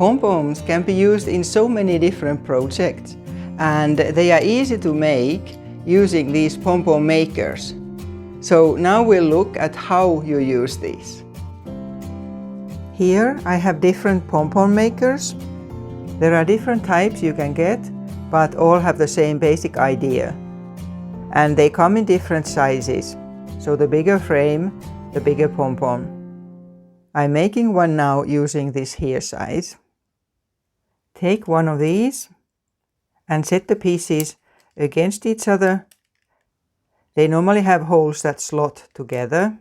Pom-poms can be used in so many different projects, and they are easy to make using these pom-pom makers. So now we'll look at how you use these. Here I have different pom-pom makers. There are different types you can get, but all have the same basic idea. And they come in different sizes. So the bigger frame, the bigger pom-pom. I'm making one now using this here size. Take one of these and set the pieces against each other. They normally have holes that slot together,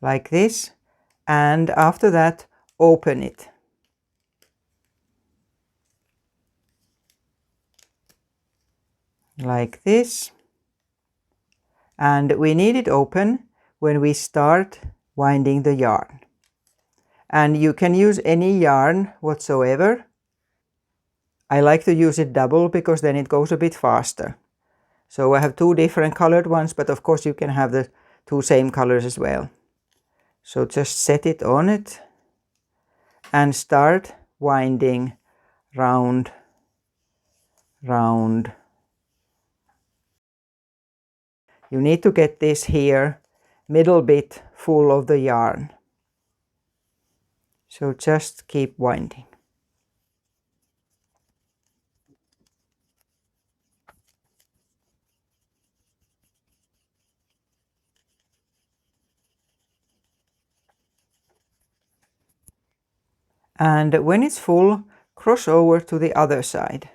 like this, and after that open it. Like this. And we need it open when we start winding the yarn. And you can use any yarn whatsoever. I like to use it double because then it goes a bit faster. So I have two different colored ones, but of course you can have the two same colors as well. So just set it on it and start winding round, round. You need to get this here middle bit full of the yarn. So just keep winding. And when it's full, cross over to the other side.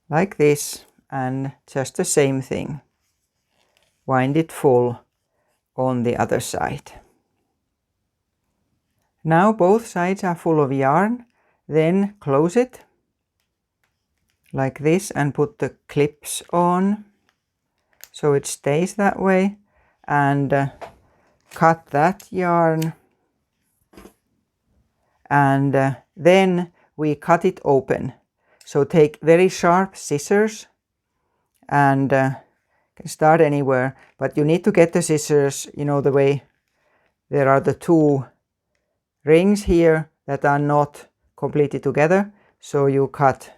Like this, and just the same thing. Wind it full on the other side. Now both sides are full of yarn, then close it like this and put the clips on so it stays that way, and cut that yarn, and then we cut it open. So take very sharp scissors and can start anywhere, but you need to get the scissors, you know, the way there are the two rings here that are not completely together, so you cut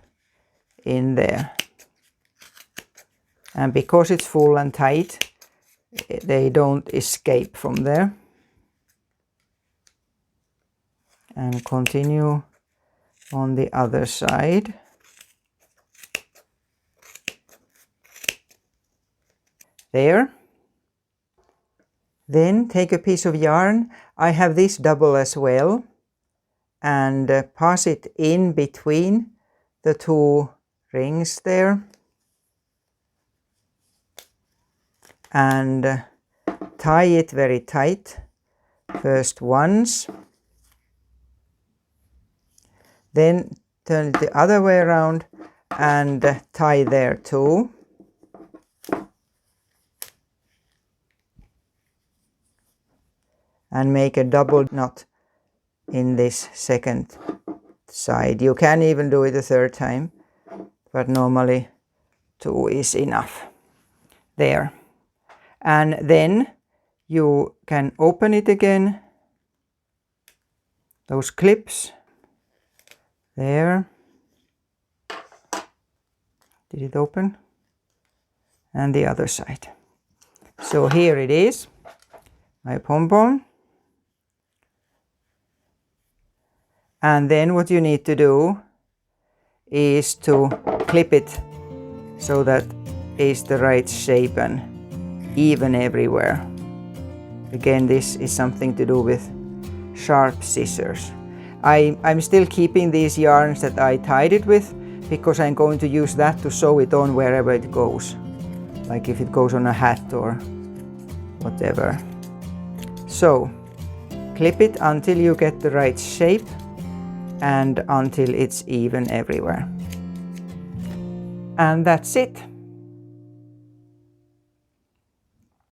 in there. And because it's full and tight, they don't escape from there. And continue on the other side. There. Then take a piece of yarn. I have this double as well, and pass it in between the two rings there, and tie it very tight first once, then turn it the other way around and tie there too. And make a double knot in this second side. You can even do it a third time, but normally two is enough. There. And then you can open it again. Those clips. There. Did it open? And the other side. So here it is, my pom-pom. And then what you need to do is to clip it so that it's the right shape and even everywhere. Again, this is something to do with sharp scissors. I'm still keeping these yarns that I tied it with, because I'm going to use that to sew it on wherever it goes. Like if it goes on a hat or whatever. So, clip it until you get the right shape and until it's even everywhere. And that's it.